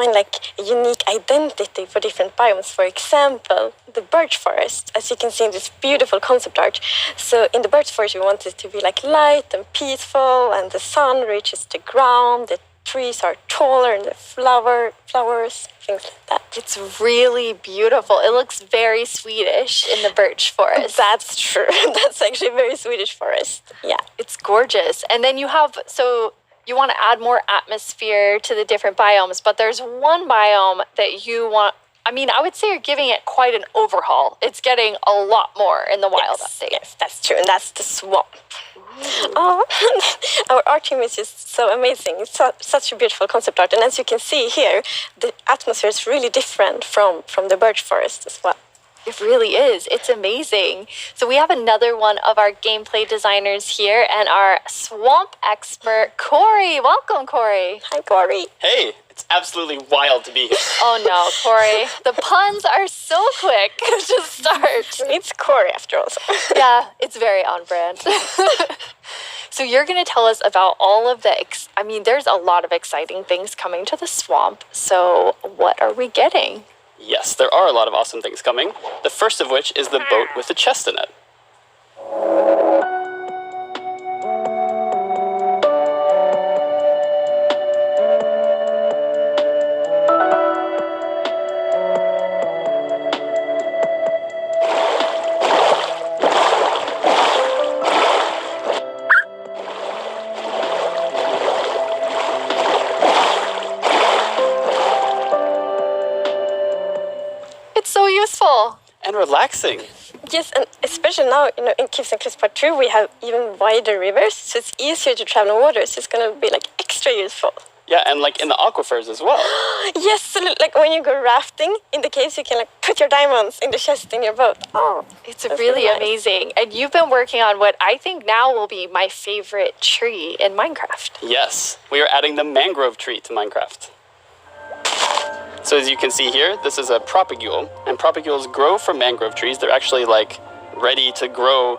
find like a unique identity for different biomes. For example, the birch forest, as you can see in this beautiful concept art. So in the birch forest, we want it to be like light and peaceful, and the sun reaches the ground. The trees are taller, and the flowers, things like that. It's really beautiful. It looks very Swedish in the birch forest. That's true. That's actually a very Swedish forest. Yeah, it's gorgeous. And then you have you want to add more atmosphere to the different biomes, but there's one biome that you want. I mean, I would say you're giving it quite an overhaul. It's getting a lot more in the wild update. Yes, that's true, and that's the swamp. Oh, our art team is just so amazing. It's such a beautiful concept art, and as you can see here, the atmosphere is really different from the birch forest as well. It really is. It's amazing. So we have another one of our gameplay designers here and our swamp expert, Corey. Welcome, Corey. Hi, Corey. Hey, it's absolutely wild to be here. Oh no, Corey. The puns are so quick to start. It's Corey after all. Yeah, it's very on brand. So you're going to tell us about all of the, there's a lot of exciting things coming to the swamp. So what are we getting? Yes, there are a lot of awesome things coming. The first of which is the boat with the chest in it. And relaxing. Yes, and especially now, in Caves and Cliffs Part 2, we have even wider rivers, so it's easier to travel in water, so it's going to be like extra useful. Yeah, and like in the aquifers as well. Yes, so like when you go rafting in the caves, you can like put your diamonds in the chest in your boat. Oh, it's really nice. Amazing. And you've been working on what I think now will be my favorite tree in Minecraft. Yes, we are adding the mangrove tree to Minecraft. So as you can see here, this is a propagule, and propagules grow from mangrove trees. They're actually like ready to grow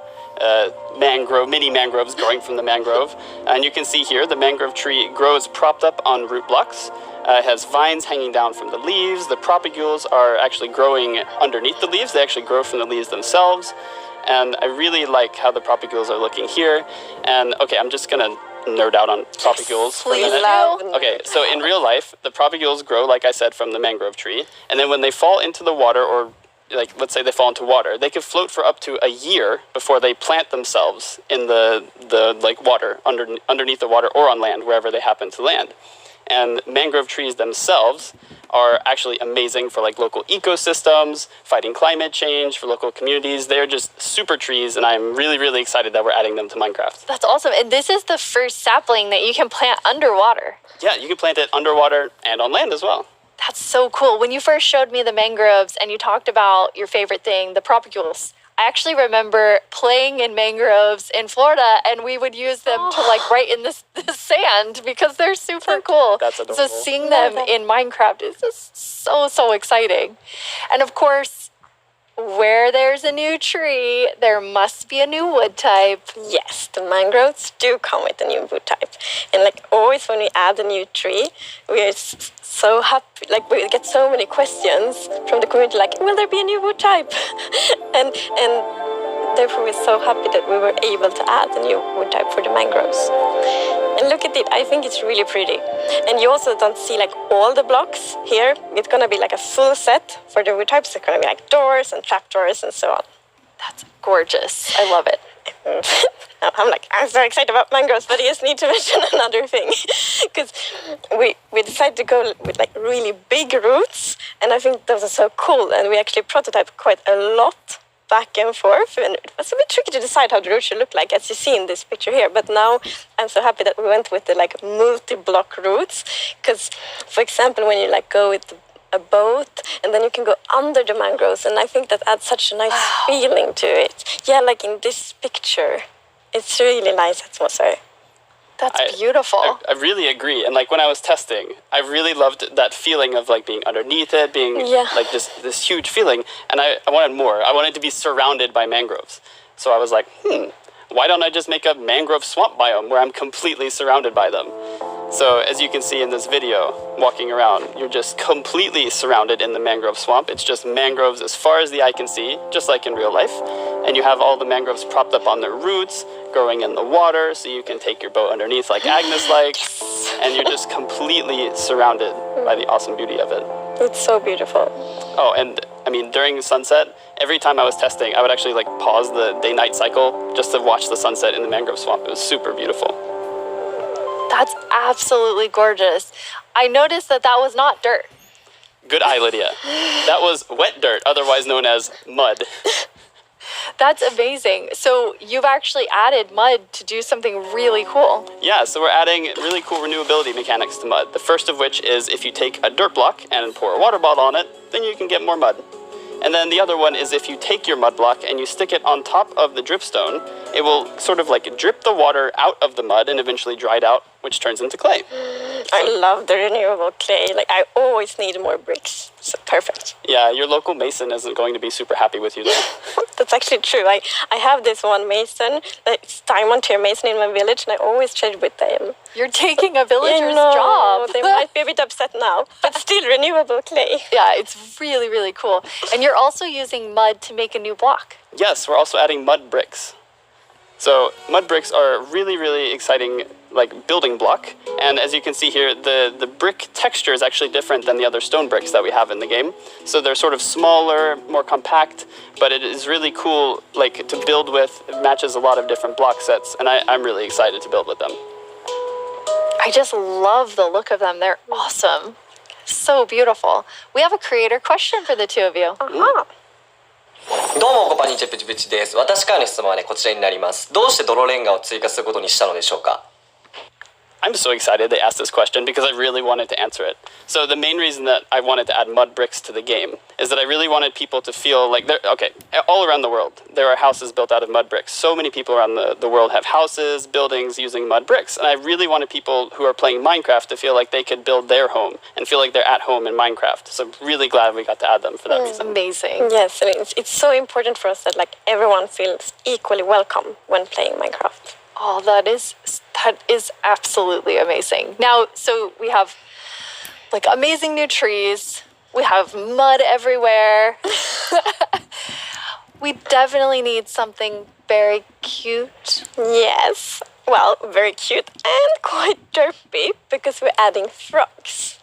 mini mangroves growing from the mangrove. And you can see here, the mangrove tree grows propped up on root blocks. It has vines hanging down from the leaves. The propagules are actually growing underneath the leaves. They actually grow from the leaves themselves. And I really like how the propagules are looking here. And okay, I'm just gonna nerd out on propagules for a minute. Okay, so in real life, the propagules grow, like I said, from the mangrove tree, and then when they fall into the water, or like let's say they fall into water, they can float for up to a year before they plant themselves in the like water, underneath the water or on land, wherever they happen to land. And mangrove trees themselves are actually amazing for like local ecosystems, fighting climate change, for local communities. They're just super trees, and I'm really, really excited that we're adding them to Minecraft. That's awesome. And this is the first sapling that you can plant underwater. Yeah, you can plant it underwater and on land as well. That's so cool. When you first showed me the mangroves and you talked about your favorite thing, the propagules, I actually remember playing in mangroves in Florida, and we would use them to like write in the sand because they're super cool. That's adorable. So seeing them in Minecraft is just so exciting. And of course, where there's a new tree, there must be a new wood type. Yes, the mangroves do come with a new wood type. And like always when we add a new tree, we are so happy. Like we get so many questions from the community like, will there be a new wood type? and therefore we're so happy that we were able to add a new wood type for the mangroves. And look at it, I think it's really pretty. And you also don't see like all the blocks here. It's gonna be like a full set for the wood types. It's gonna be like doors and trapdoors and so on. That's gorgeous. I love it. I'm so excited about mangroves, but I just need to mention another thing. Because we decided to go with like really big roots, and I think those are so cool. And we actually prototyped quite a lot back and forth, and it was a bit tricky to decide how the root should look like, as you see in this picture here. But now I'm so happy that we went with the like multi-block roots, because for example, when you like go with a boat and then you can go under the mangroves, and I think that adds such a nice feeling to it. Yeah, like in this picture, it's really nice atmosphere. That's beautiful. I really agree. And like when I was testing, I really loved that feeling of like being underneath it, being like this huge feeling. And I wanted more. I wanted to be surrounded by mangroves. So I was like, why don't I just make a mangrove swamp biome where I'm completely surrounded by them? So as you can see in this video, walking around, you're just completely surrounded in the mangrove swamp. It's just mangroves as far as the eye can see, just like in real life. And you have all the mangroves propped up on their roots, growing in the water, so you can take your boat underneath like Agnes likes. And you're just completely surrounded by the awesome beauty of it. It's so beautiful. Oh, and I mean, during sunset, every time I was testing, I would actually like pause the day-night cycle just to watch the sunset in the mangrove swamp. It was super beautiful. That's absolutely gorgeous. I noticed that that was not dirt. Good eye, Lydia. That was wet dirt, otherwise known as mud. That's amazing. So you've actually added mud to do something really cool. Yeah, so we're adding really cool renewability mechanics to mud. The first of which is if you take a dirt block and pour a water bottle on it, then you can get more mud. And then the other one is if you take your mud block and you stick it on top of the dripstone, it will sort of like drip the water out of the mud and eventually dry it out, which turns into clay. I love the renewable clay. Like, I always need more bricks. So perfect. Yeah, your local mason isn't going to be super happy with you though. That's actually true. I have this one mason, it's diamond tier mason in my village, and I always trade with them. You're taking a villager's No, job. they might be a bit upset now, but still renewable clay. Yeah, it's really, really cool. And you're also using mud to make a new block. Yes, we're also adding mud bricks. So mud bricks are a really, really exciting like building block. And as you can see here, the brick texture is actually different than the other stone bricks that we have in the game. So they're sort of smaller, more compact, but it is really cool like to build with. It matches a lot of different block sets, and I'm really excited to build with them. I just love the look of them. They're awesome. So beautiful. We have a creator question for the two of you. Aha. どうもこんにちはプチプチです。私からの質問はねこちらになります。どうして泥レンガを追加することにしたのでしょうか。 I'm so excited they asked this question because I really wanted to answer it. So the main reason that I wanted to add mud bricks to the game is that I really wanted people to feel like they're, okay, all around the world, there are houses built out of mud bricks. So many people around the world have houses, buildings using mud bricks. And I really wanted people who are playing Minecraft to feel like they could build their home and feel like they're at home in Minecraft. So I'm really glad we got to add them for that reason. Amazing. Yes, I mean, it's so important for us that like everyone feels equally welcome when playing Minecraft. Oh, that is absolutely amazing. Now, so we have like amazing new trees. We have mud everywhere. We definitely need something very cute. Yes, well, very cute and quite derpy because we're adding frogs.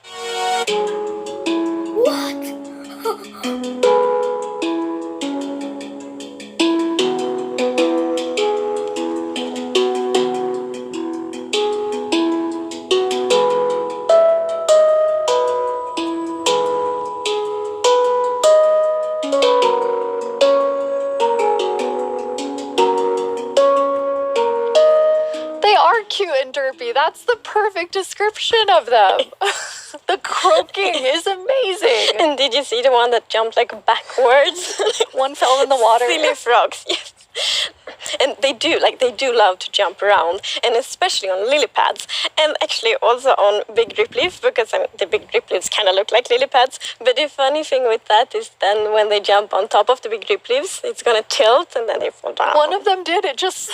They are cute and derpy. That's the perfect description of them. The croaking is amazing. And did you see the one that jumped like backwards? One fell in the water. Silly frogs, yes. And they do love to jump around, and especially on lily pads, and actually also on big drip leaf, because I mean, the big drip leaves kind of look like lily pads. But the funny thing with that is then when they jump on top of the big drip leaves, it's gonna tilt and then they fall down. One of them did. It just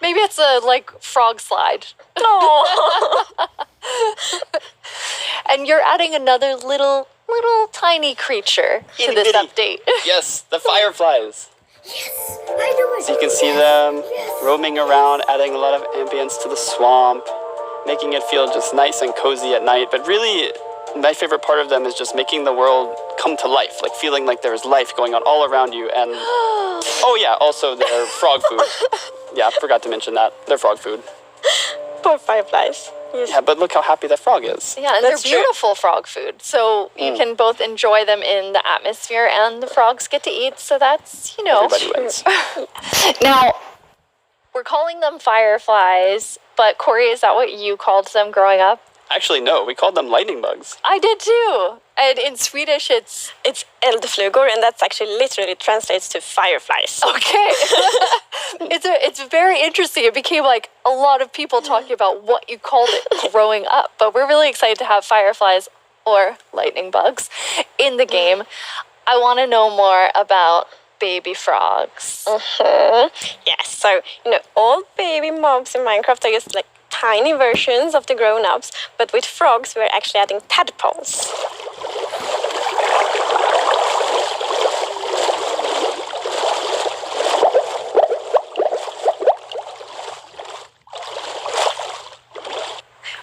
maybe it's a like frog slide. Oh. And you're adding another little tiny creature to this update. Yes, the fireflies. I know So you can see them roaming around, adding a lot of ambience to the swamp, making it feel just nice and cozy at night. But really, my favorite part of them is just making the world come to life, like feeling like there's life going on all around you. And oh yeah, also their frog food. Yeah, I forgot to mention that. Their frog food. Poor fireflies. Yes. Yeah, but look how happy that frog is. Yeah, and That's they're true. beautiful frog food. So you can both enjoy them in the atmosphere and the frogs get to eat. So that's, Everybody wins. Now, we're calling them fireflies, but Corey, is that what you called them growing up? Actually, no, we called them lightning bugs. I did too. And in Swedish, it's It's eldflugor, and that's actually literally translates to fireflies. okay. It's very interesting. It became like a lot of people talking about what you called it growing up. But we're really excited to have fireflies or lightning bugs in the game. I want to know more about baby frogs. Yes, so all baby mobs in Minecraft are just like tiny versions of the grown-ups, but with frogs we're actually adding tadpoles.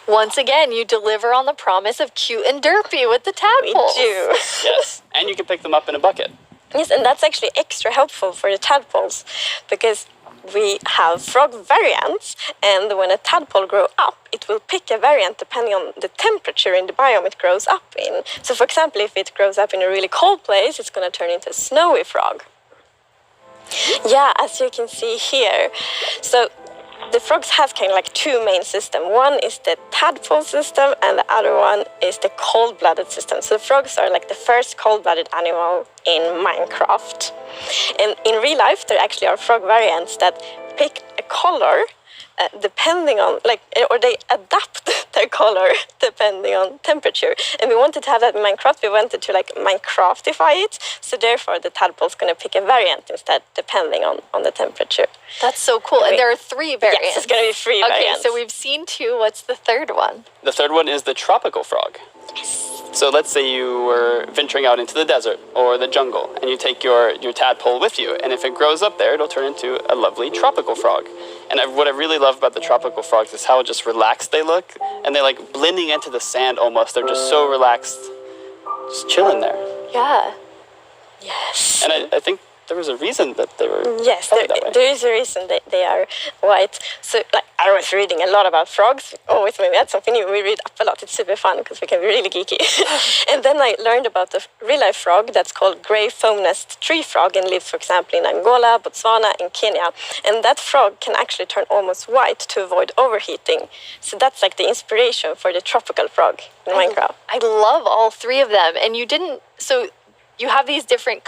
Once again, you deliver on the promise of cute and derpy with the tadpoles. We do. Yes, and you can pick them up in a bucket. Yes, and that's actually extra helpful for the tadpoles because we have frog variants, and when a tadpole grows up, it will pick a variant depending on the temperature in the biome it grows up in. So, for example, if it grows up in a really cold place, it's going to turn into a snowy frog. Yeah, as you can see here. So, the frogs have kind of like two main systems. One is the tadpole system, and the other one is the cold-blooded system. So the frogs are like the first cold-blooded animal in Minecraft. And in real life, there actually are frog variants that pick a color depending on, or they adapt their color depending on temperature. And we wanted to have that in Minecraft. We wanted to Minecraftify it. So therefore, the tadpole's going to pick a variant instead, depending on the temperature. That's so cool. And there are 3 variants. Yes, it's going to be 3 variants. Okay, so we've seen 2. What's the third one? The third one is the tropical frog. Yes. So let's say you were venturing out into the desert or the jungle, and you take your tadpole with you, and if it grows up there, it'll turn into a lovely tropical frog. And what I really love about the tropical frogs is how just relaxed they look, and they're like blending into the sand almost. They're just so relaxed, just chilling there. Yeah. Yes. And I think there was a reason that they were Yes, colored that way. there is a reason they are white. So I was reading a lot about frogs. Always when we had something new, we read up a lot. It's super fun because we can be really geeky. And then I learned about the real-life frog that's called grey foam-nest tree frog and lives, for example, in Angola, Botswana, and Kenya. And that frog can actually turn almost white to avoid overheating. So that's like the inspiration for the tropical frog in Minecraft. I love all 3 of them. And you didn't, so you have these different